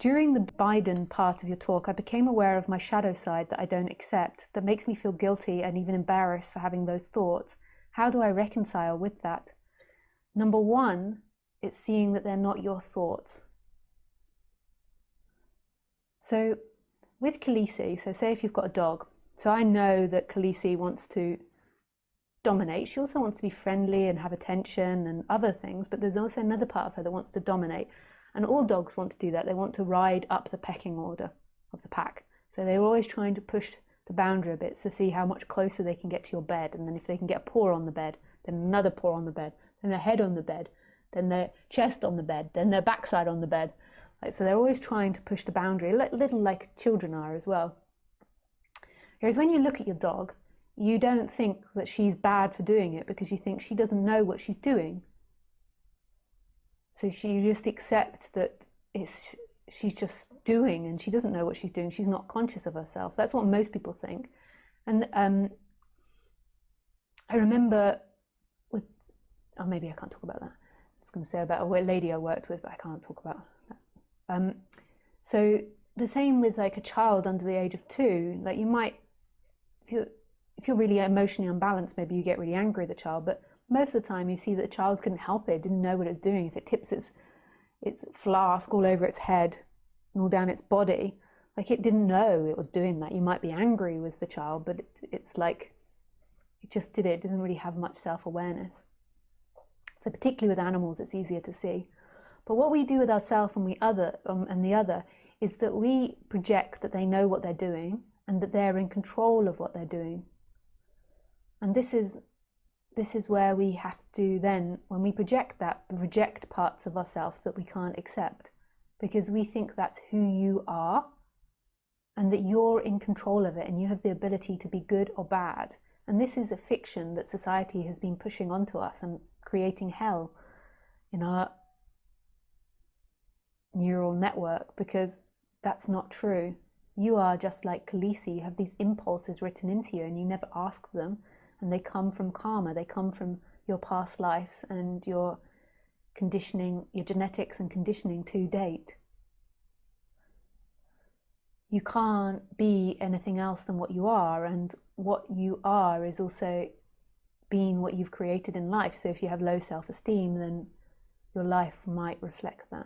During the Biden part of your talk, I became aware of my shadow side that I don't accept, that makes me feel guilty and even embarrassed for having those thoughts. How do I reconcile with that? Number one, it's seeing that they're not your thoughts. So with Khaleesi, so say if you've got a dog, so I know that Khaleesi wants to dominate. She also wants to be friendly and have attention and other things, but there's also another part of her that wants to dominate. And all dogs want to do that. They want to ride up the pecking order of the pack. So they're always trying to push the boundary a bit to see how much closer they can get to your bed. And then if they can get a paw on the bed, then another paw on the bed, then their head on the bed, then their chest on the bed, then their backside on the bed. So they're always trying to push the boundary, a little like children are as well. Whereas when you look at your dog, you don't think that she's bad for doing it because you think she doesn't know what she's doing. So you just accept that she's just doing and she doesn't know what she's doing. She's not conscious of herself. That's what most people think. And I remember maybe I can't talk about that. I was going to say about a lady I worked with, but I can't talk about that. So the same with like a child under the age of 2. Like you might, if you're really emotionally unbalanced, maybe you get really angry at the child, but most of the time you see that the child couldn't help it, didn't know what it was doing. If it tips its flask all over its head and all down its body, like it didn't know it was doing that. You might be angry with the child, but it's like it just did it. It doesn't really have much self-awareness. So particularly with animals, it's easier to see. But what we do with ourselves and the other is that we project that they know what they're doing and that they're in control of what they're doing. And this is where we have to then, when we project that, reject parts of ourselves that we can't accept, because we think that's who you are and that you're in control of it and you have the ability to be good or bad. And this is a fiction that society has been pushing onto us and creating hell in our neural network, because that's not true. You are just like Khaleesi. You have these impulses written into you and you never ask for them. And they come from karma, they come from your past lives and your conditioning, your genetics and conditioning to date. You can't be anything else than what you are, and what you are is also being what you've created in life. So if you have low self-esteem, then your life might reflect that.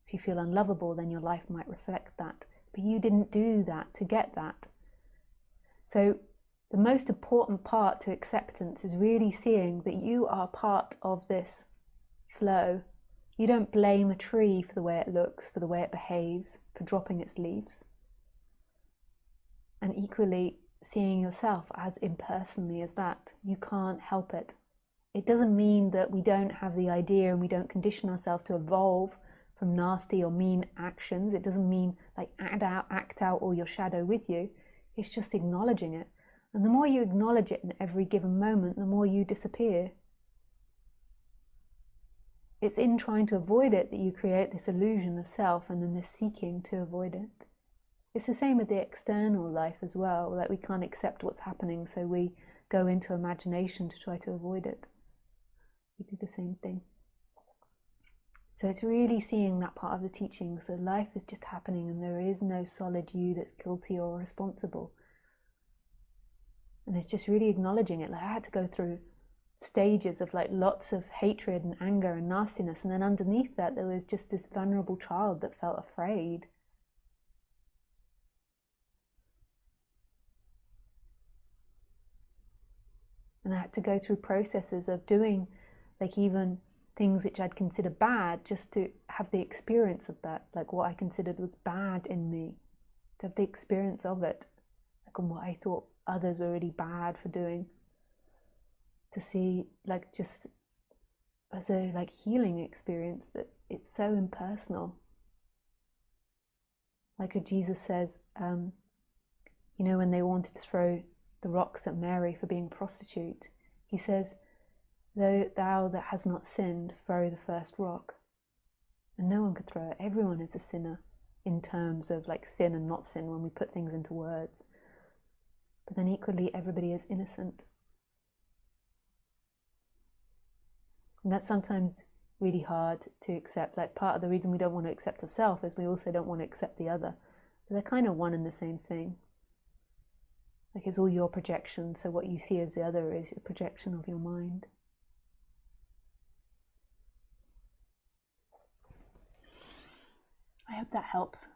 If you feel unlovable, then your life might reflect that. But you didn't do that to get that. So the most important part to acceptance is really seeing that you are part of this flow. You don't blame a tree for the way it looks, for the way it behaves, for dropping its leaves. And equally, seeing yourself as impersonally as that. You can't help it. It doesn't mean that we don't have the idea and we don't condition ourselves to evolve from nasty or mean actions. It doesn't mean like act out all your shadow with you. It's just acknowledging it. And the more you acknowledge it in every given moment, the more you disappear. It's in trying to avoid it that you create this illusion of self and then this seeking to avoid it. It's the same with the external life as well, that we can't accept what's happening, so we go into imagination to try to avoid it. We do the same thing. So it's really seeing that part of the teaching. So life is just happening and there is no solid you that's guilty or responsible. And it's just really acknowledging it. Like I had to go through stages of like lots of hatred and anger and nastiness, and then underneath that there was just this vulnerable child that felt afraid. And I had to go through processes of doing like even things which I'd consider bad, just to have the experience of that, like what I considered was bad in me, to have the experience of it, like on what I thought others were really bad for doing, to see like just as a like healing experience that it's so impersonal. Like Jesus says, you know, when they wanted to throw the rocks at Mary for being a prostitute, he says, "Though thou that has not sinned, throw the first rock." And no one could throw it. Everyone is a sinner in terms of like sin and not sin when we put things into words. But then equally, everybody is innocent. And that's sometimes really hard to accept. Like, part of the reason we don't want to accept ourselves is we also don't want to accept the other. But they're kind of one and the same thing. Like, it's all your projection, so what you see as the other is your projection of your mind. I hope that helps.